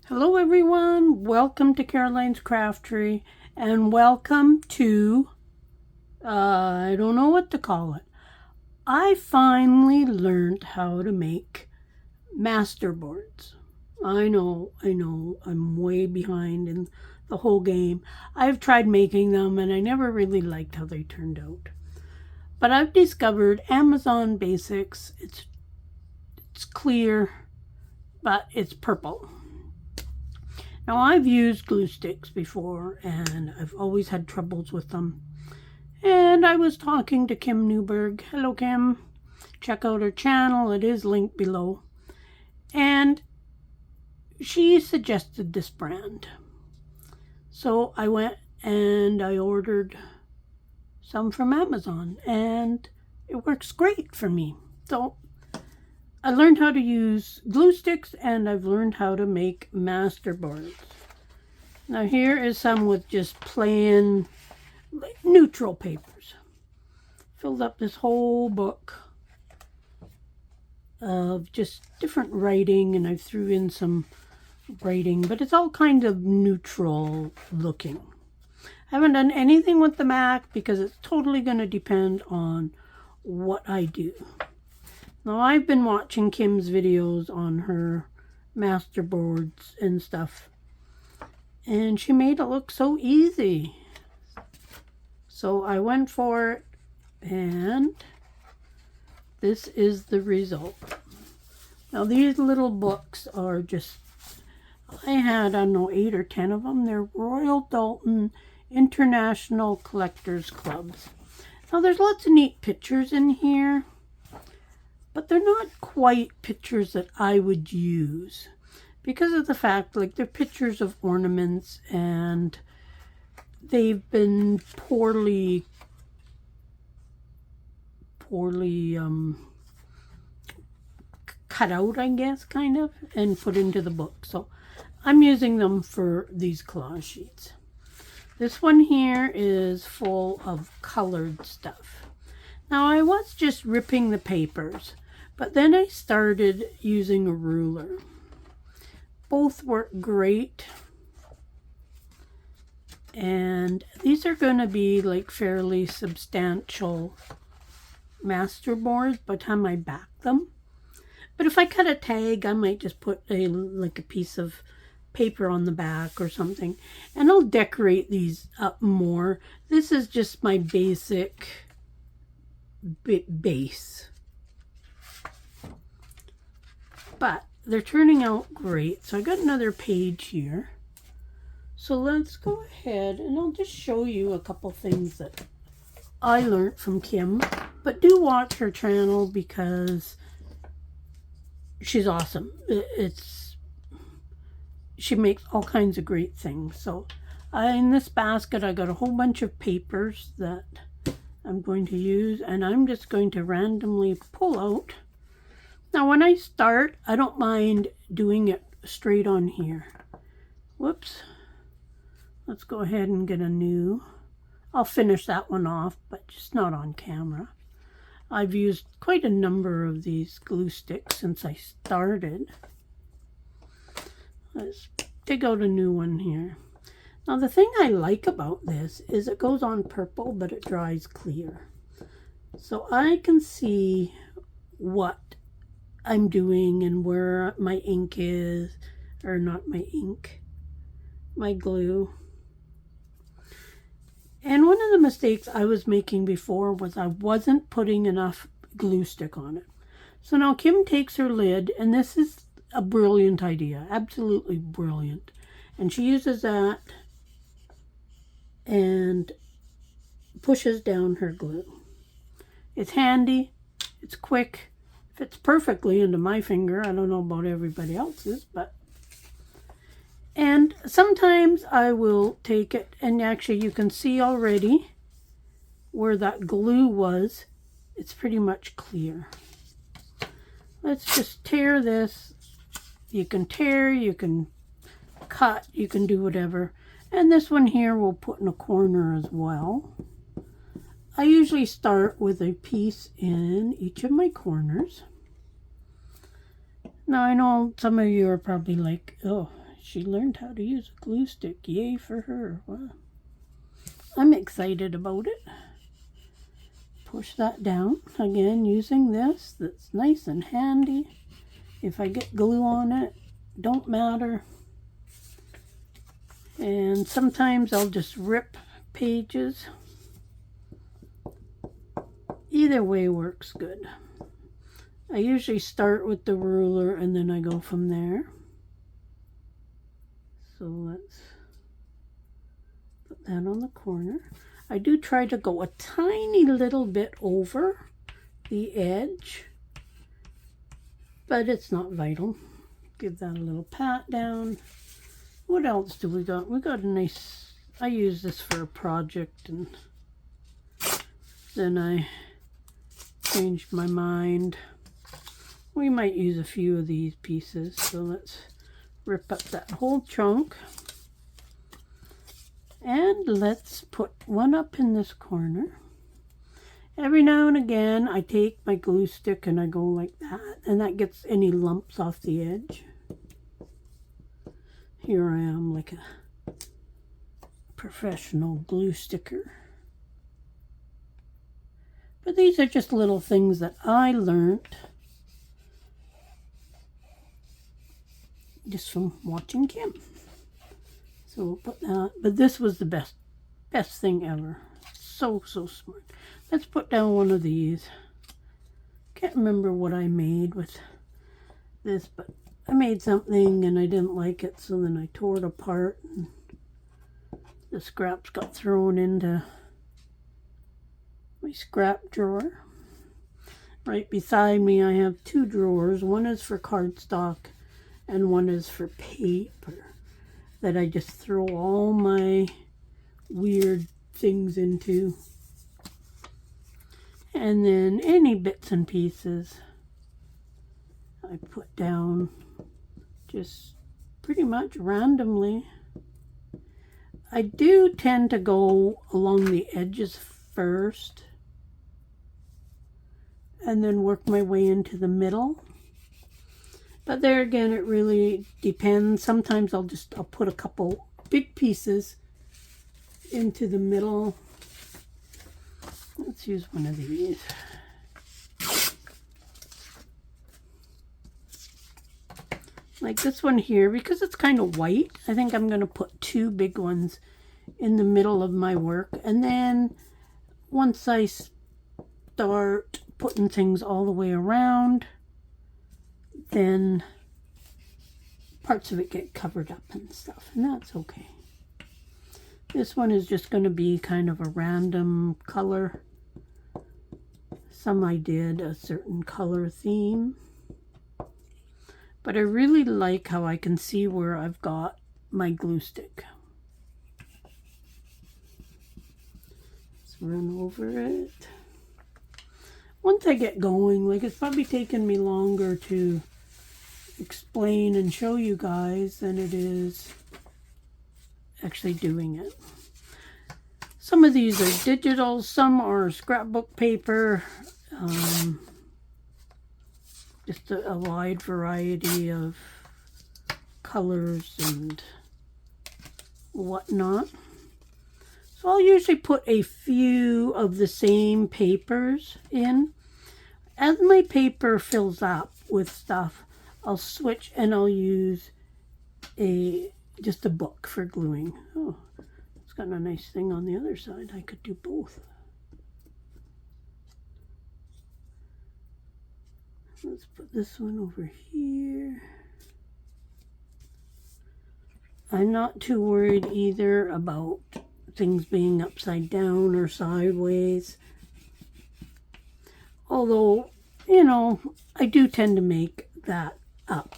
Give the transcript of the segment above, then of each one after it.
Hello everyone, welcome to Caroline's Craftery and welcome to, I don't know what to call it. I finally learned how to make masterboards. I know, I'm way behind in the whole game. I've tried making them and I never really liked how they turned out. But I've discovered Amazon Basics. It's clear, but it's purple. Now, I've used glue sticks before, and I've always had troubles with them. And I was talking to Kim Newberg. Hello, Kim. Check out her channel. It is linked below. And she suggested this brand. So I went and I ordered some from Amazon, and it works great for me. So I learned how to use glue sticks and I've learned how to make masterboards. Now here is some with just plain neutral papers. Filled up this whole book of just different writing, and I threw in some writing, but it's all kind of neutral looking. I haven't done anything with the Mac because it's totally going to depend on what I do. Now, I've been watching Kim's videos on her masterboards and stuff, and she made it look so easy. So I went for it, and this is the result. Now, these little books are just, I had, I don't know, 8 or 10 of them. They're Royal Dalton International Collectors Clubs. Now, there's lots of neat pictures in here, but they're not quite pictures that I would use because of the fact, like, they're pictures of ornaments and they've been poorly cut out, I guess, kind of, and put into the book. So I'm using them for these collage sheets. This one here is full of colored stuff. Now, I was just ripping the papers, but then I started using a ruler. Both work great. And these are going to be like fairly substantial masterboards by the time I back them. But if I cut a tag, I might just put a piece of paper on the back or something. And I'll decorate these up more. This is just my basic base. But they're turning out great. So I got another page here. So let's go ahead and I'll just show you a couple things that I learned from Kim. But do watch her channel because she's awesome. She makes all kinds of great things. So in this basket I got a whole bunch of papers that I'm going to use, and I'm just going to randomly pull out. Now when I start, I don't mind doing it straight on here. Whoops. Let's go ahead and get a new. I'll finish that one off, but just not on camera. I've used quite a number of these glue sticks since I started. Let's dig out a new one here. Now the thing I like about this is it goes on purple, but it dries clear. So I can see what I'm doing and where my ink is, or not my ink, my glue. And one of the mistakes I was making before was I wasn't putting enough glue stick on it. So now Kim takes her lid, and this is a brilliant idea, absolutely brilliant. And she uses that and pushes down her glue. It's handy, it's quick, fits perfectly into my finger. I don't know about everybody else's, but. And sometimes I will take it, and actually you can see already where that glue was. It's pretty much clear. Let's just tear this. You can tear, you can cut, you can do whatever. And this one here we'll put in a corner as well. I usually start with a piece in each of my corners. Now I know some of you are probably like, oh, she learned how to use a glue stick. Yay for her. Wow. I'm excited about it. Push that down. Again, using this. That's nice and handy. If I get glue on it, don't matter. And sometimes I'll just rip pages. Either way works good. I usually start with the ruler and then I go from there. So let's put that on the corner. I do try to go a tiny little bit over the edge, but it's not vital. Give that a little pat down. What else do we got? We got a nice, I use this for a project and then I changed my mind. We might use a few of these pieces, so let's rip up that whole chunk. And let's put one up in this corner. Every now and again, I take my glue stick and I go like that, and that gets any lumps off the edge. Here I am like a professional glue sticker. But these are just little things that I learned just from watching Kim. So we'll put that, but this was the best thing ever. So smart. Let's put down one of these. Can't remember what I made with this, but I made something and I didn't like it, so then I tore it apart and the scraps got thrown into my scrap drawer. Right beside me I have two drawers. One is for cardstock and one is for paper that I just throw all my weird things into. And then any bits and pieces I put down just pretty much randomly. I do tend to go along the edges first and then work my way into the middle. But there again, it really depends. Sometimes I'll put a couple big pieces into the middle. Let's use one of these. Like this one here, because it's kind of white, I think I'm going to put two big ones in the middle of my work. And then once I start putting things all the way around, then parts of it get covered up and stuff, and that's okay. This one is just going to be kind of a random color. Some I did a certain color theme, but I really like how I can see where I've got my glue stick. Let's run over it. Once I get going, like it's probably taken me longer to explain and show you guys than it is actually doing it. Some of these are digital, some are scrapbook paper, just a wide variety of colors and whatnot. So I'll usually put a few of the same papers in. As my paper fills up with stuff, I'll switch and I'll use just a book for gluing. Oh, it's got a nice thing on the other side. I could do both. Let's put this one over here. I'm not too worried either about things being upside down or sideways. Although, you know, I do tend to make that up.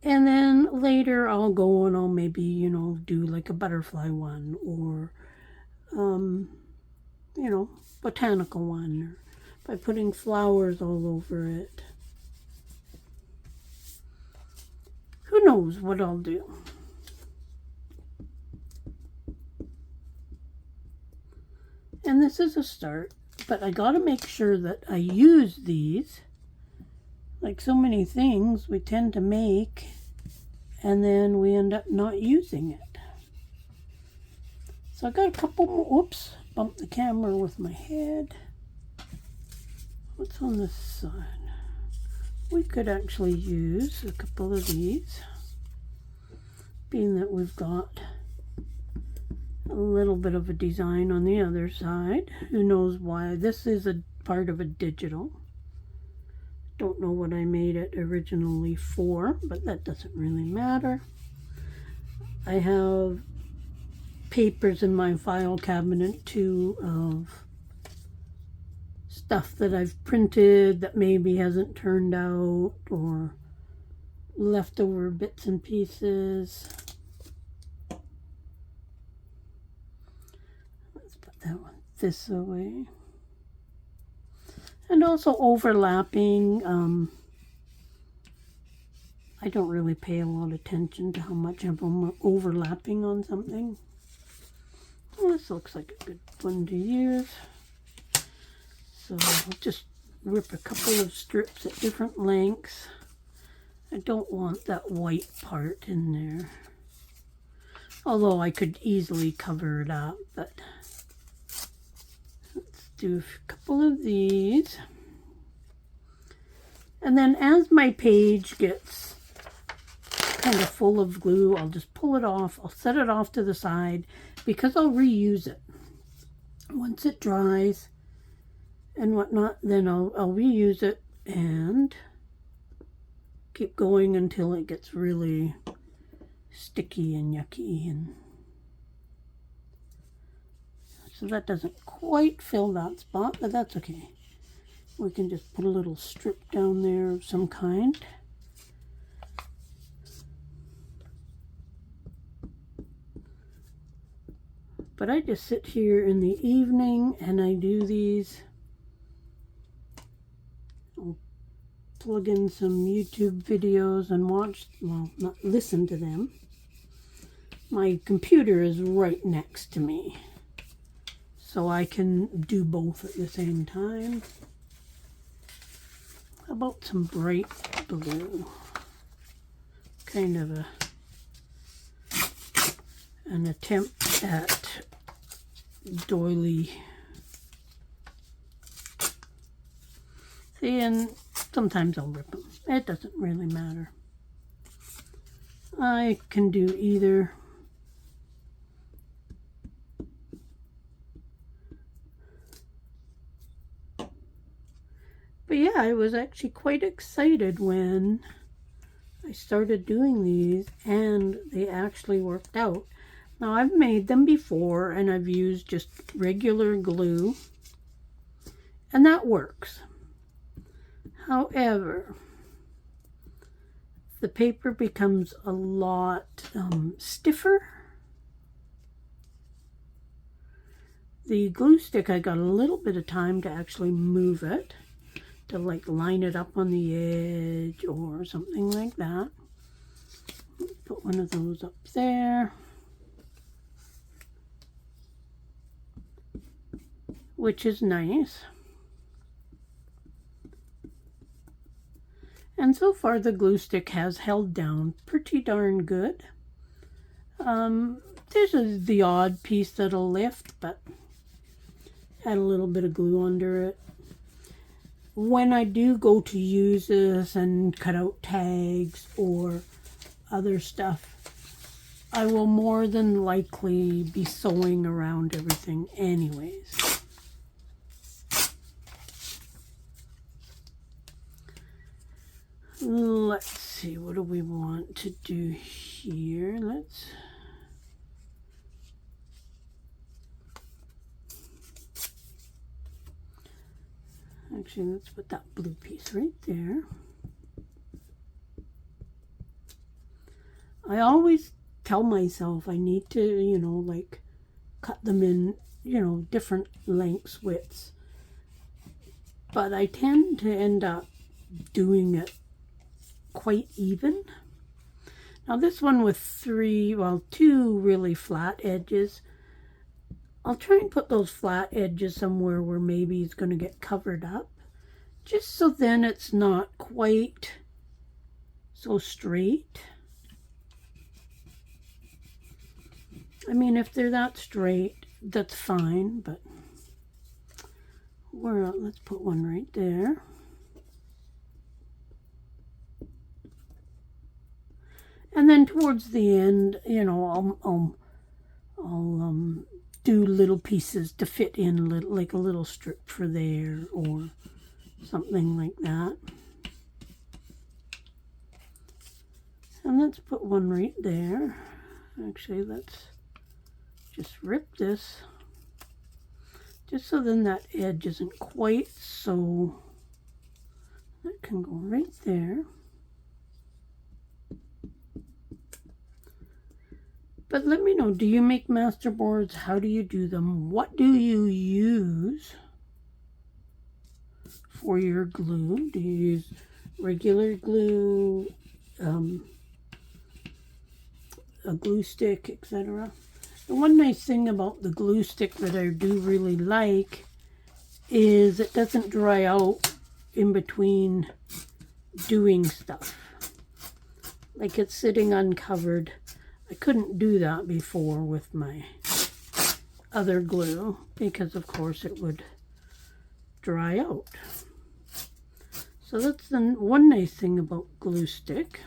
And then later I'll go and I'll maybe, you know, do like a butterfly one or, you know, botanical one, or by putting flowers all over it. Who knows what I'll do. And this is a start, but I gotta make sure that I use these Like so many things we tend to make and then we end up not using it. So I got a couple more. Oops, bumped the camera with my head. What's on this side? We could actually use a couple of these, being that we've got a little bit of a design on the other side. Who knows why? This is a part of a digital. Don't know what I made it originally for, but that doesn't really matter. I have papers in my file cabinet too of stuff that I've printed that maybe hasn't turned out, or leftover bits and pieces. Let's put that one this away. And also overlapping. I don't really pay a lot of attention to how much I'm overlapping on something. Well, this looks like a good one to use. So I'll just rip a couple of strips at different lengths. I don't want that white part in there. Although I could easily cover it up, but let's do a couple of these. And then as my page gets kind of full of glue, I'll just pull it off. I'll set it off to the side because I'll reuse it. Once it dries and whatnot, then I'll reuse it and keep going until it gets really sticky and yucky. And so that doesn't quite fill that spot, but that's okay. We can just put a little strip down there of some kind. But I just sit here in the evening and I do these. I'll plug in some YouTube videos and watch, well, not listen to them. My computer is right next to me, so I can do both at the same time. How about some bright blue? Kind of an attempt at doily. See, and sometimes I'll rip them. It doesn't really matter. I can do either. But yeah, I was actually quite excited when I started doing these and they actually worked out. Now I've made them before and I've used just regular glue and that works. However, the paper becomes a lot stiffer. The glue stick, I got a little bit of time to actually move it, to like line it up on the edge or something like that. Put one of those up there. Which is nice. And so far the glue stick has held down pretty darn good. There's the odd piece that'll lift, but add a little bit of glue under it. When I do go to use this and cut out tags or other stuff, I will more than likely be sewing around everything anyways. Let's see, what do we want to do here? Let's put that blue piece right there. I always tell myself I need to, like cut them in, different lengths, widths. But I tend to end up doing it quite even. Now this one with two really flat edges, I'll try and put those flat edges somewhere where maybe it's going to get covered up, just so then it's not quite so straight. I mean, if they're that straight, that's fine, but let's put one right there. And then towards the end, you know, I'll do little pieces to fit in, like a little strip for there or something like that. And let's put one right there. Actually, let's just rip this, just so then that edge isn't quite so, that can go right there. But let me know, do you make masterboards? How do you do them? What do you use for your glue? Do you use regular glue, a glue stick, etc.? The one nice thing about the glue stick that I do really like is it doesn't dry out in between doing stuff. Like it's sitting uncovered. I couldn't do that before with my other glue because of course it would dry out. So that's the one nice thing about glue stick.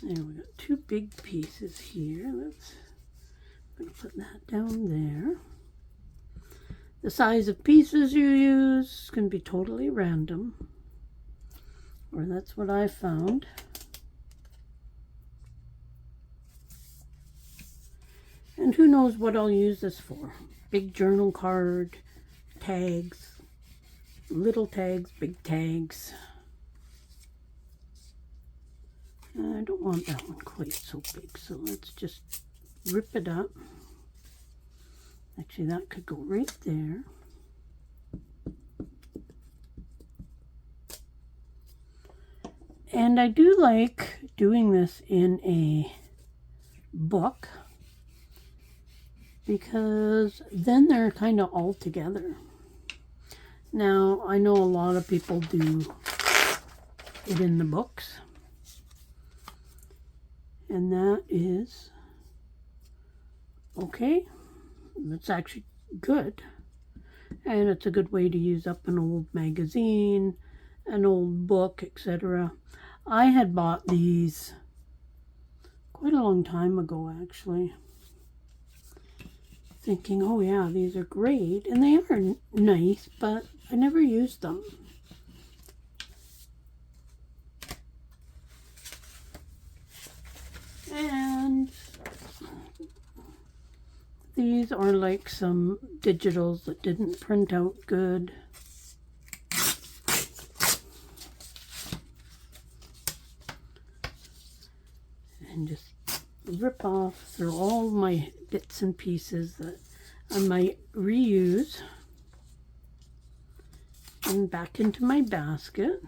There, we got two big pieces here. I'm going to put that down there. The size of pieces you use can be totally random, or that's what I found. And who knows what I'll use this for. Big journal card, tags, little tags, big tags. I don't want that one quite so big, so let's just rip it up. Actually, that could go right there. And I do like doing this in a book because then they're kind of all together. Now, I know a lot of people do it in the books, and that is okay. It's actually good, and it's a good way to use up an old magazine, an old book, etc. I had bought these quite a long time ago, actually, thinking, oh yeah, these are great, and they are nice, but I never used them. And these are like some digitals that didn't print out good. And just rip off through all my bits and pieces that I might reuse and back into my basket.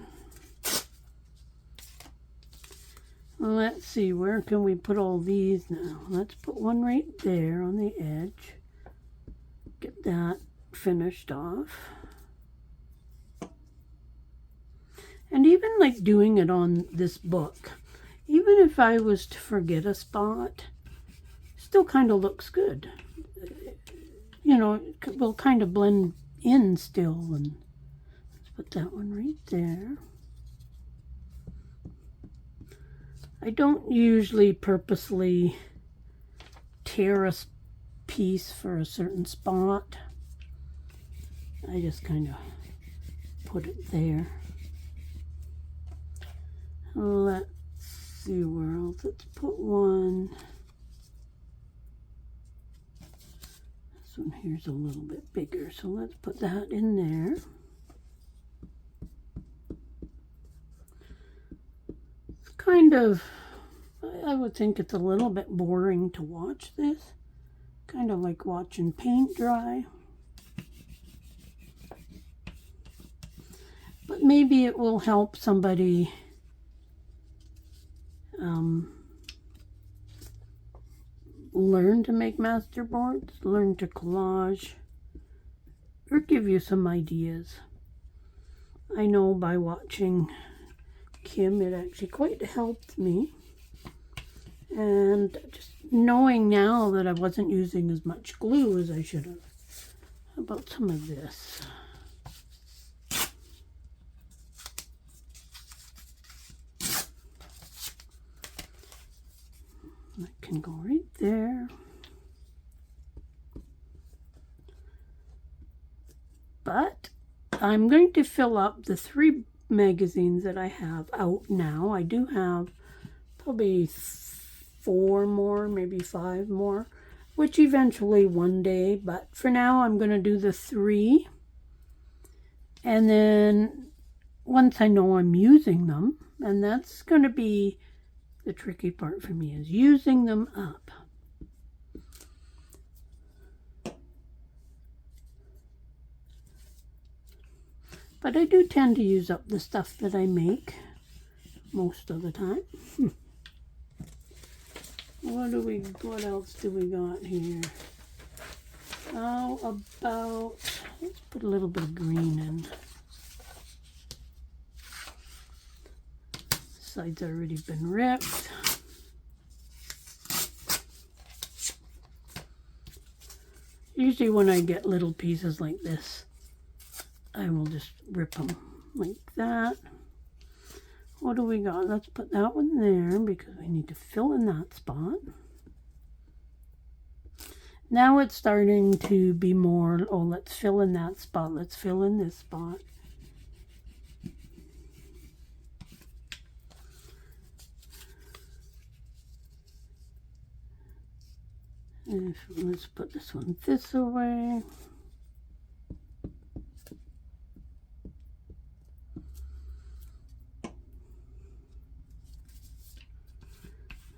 Let's see, where can we put all these now? Let's put one right there on the edge. Get that finished off. And even like doing it on this book, even if I was to forget a spot, still kind of looks good. You know, it will kind of blend in still. And let's put that one right there. I don't usually purposely tear a piece for a certain spot. I just kind of put it there. Let's see where else. Let's put one. This one here's a little bit bigger, so let's put that in there. Kind of, I would think it's a little bit boring to watch this. Kind of like watching paint dry. But maybe it will help somebody learn to make masterboards, learn to collage, or give you some ideas. I know by watching Kim, it actually quite helped me. And just knowing now that I wasn't using as much glue as I should have. How about some of this? That can go right there. But I'm going to fill up the 3 magazines that I have out now. I do have probably 4 more, maybe 5 more, which eventually one day, but for now I'm going to do the 3. And then once I know I'm using them, and that's going to be the tricky part for me, is using them up. But I do tend to use up the stuff that I make most of the time. What else do we got here? How about, let's put a little bit of green in. Sides already been ripped. Usually when I get little pieces like this, I will just rip them like that. What do we got? Let's put that one there because we need to fill in that spot. Now it's starting to be more, oh, let's fill in that spot. Let's fill in this spot. Let's put this one this away.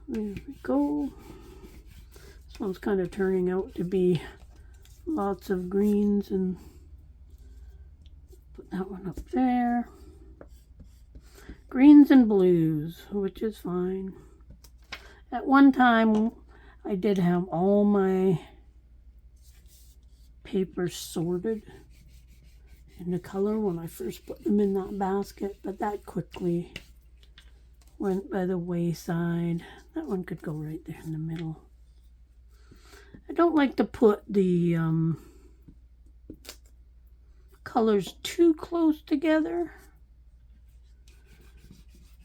There we go. This one's kind of turning out to be lots of greens, and put that one up there. Greens and blues, which is fine. At one time, I did have all my papers sorted into color when I first put them in that basket, but that quickly went by the wayside. That one could go right there in the middle. I don't like to put the colors too close together,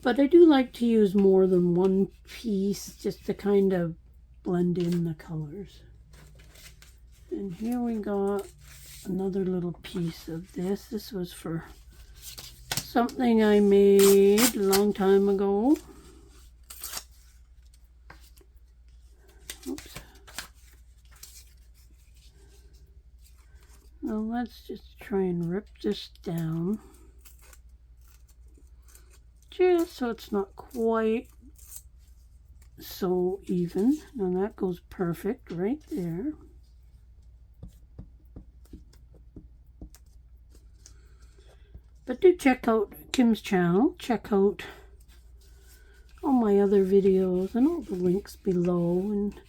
but I do like to use more than one piece just to kind of blend in the colors. And here we got another little piece of this. This was for something I made a long time ago. Oops. Now let's just try and rip this down, just so it's not quite so even. Now that goes perfect right there. But do check out Kim's channel. Check out all my other videos and all the links below. And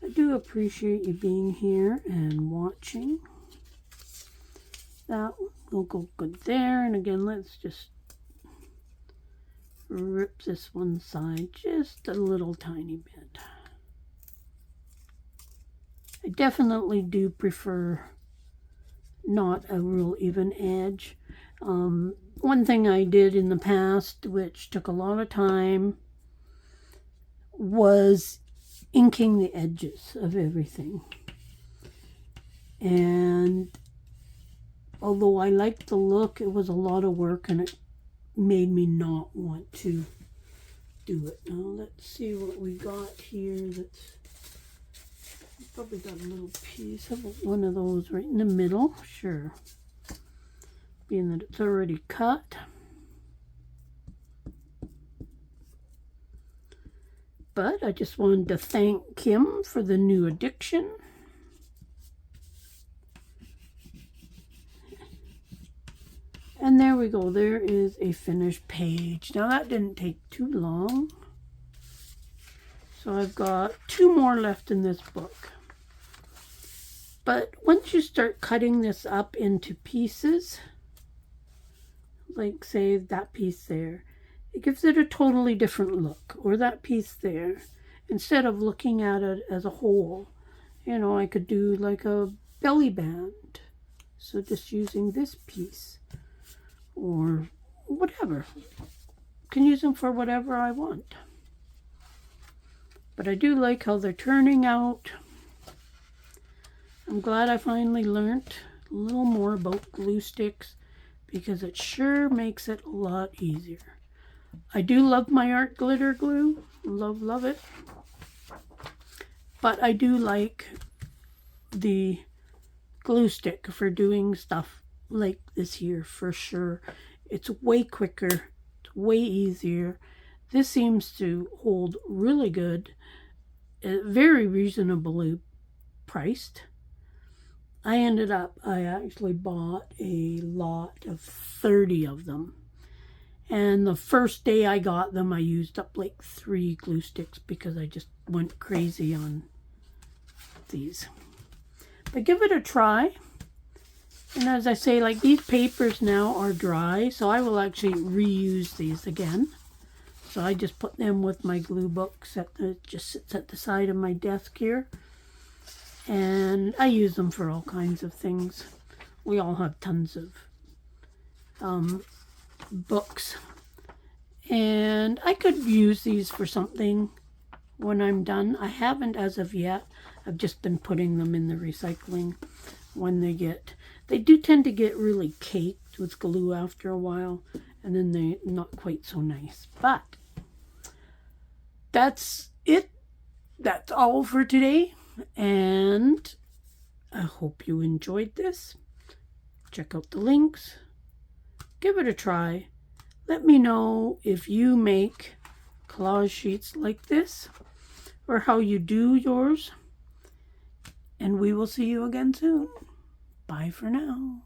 I do appreciate you being here and watching. That will go good there. And again, let's just rip this one side just a little tiny bit. I definitely do prefer not a real even edge. One thing I did in the past, which took a lot of time, was inking the edges of everything. And although I liked the look, it was a lot of work and it made me not want to do it. Now let's see what we got here. That's probably got a little piece. How about one of those right in the middle? Sure. Being that it's already cut. But I just wanted to thank Kim for the new addiction. And there we go. There is a finished page. Now that didn't take too long. So I've got 2 more left in this book. But once you start cutting this up into pieces, like say that piece there, it gives it a totally different look. Or that piece there, instead of looking at it as a whole, you know, I could do like a belly band. So just using this piece or whatever. Can use them for whatever I want. But I do like how they're turning out. I'm glad I finally learned a little more about glue sticks because it sure makes it a lot easier. I do love my art glitter glue. Love it. But I do like the glue stick for doing stuff like this here for sure. It's way quicker. It's way easier. This seems to hold really good. Very reasonably priced. I actually bought a lot of 30 of them. And the first day I got them, I used up like 3 glue sticks because I just went crazy on these. But give it a try. And as I say, like these papers now are dry, so I will actually reuse these again. So I just put them with my glue books just sits at the side of my desk here. And I use them for all kinds of things. We all have tons of books. And I could use these for something when I'm done. I haven't as of yet. I've just been putting them in the recycling when they do tend to get really caked with glue after a while. And then they're not quite so nice. But that's it. That's all for today. And I hope you enjoyed this. Check out the links. Give it a try. Let me know if you make collage sheets like this or how you do yours. And we will see you again soon. Bye for now.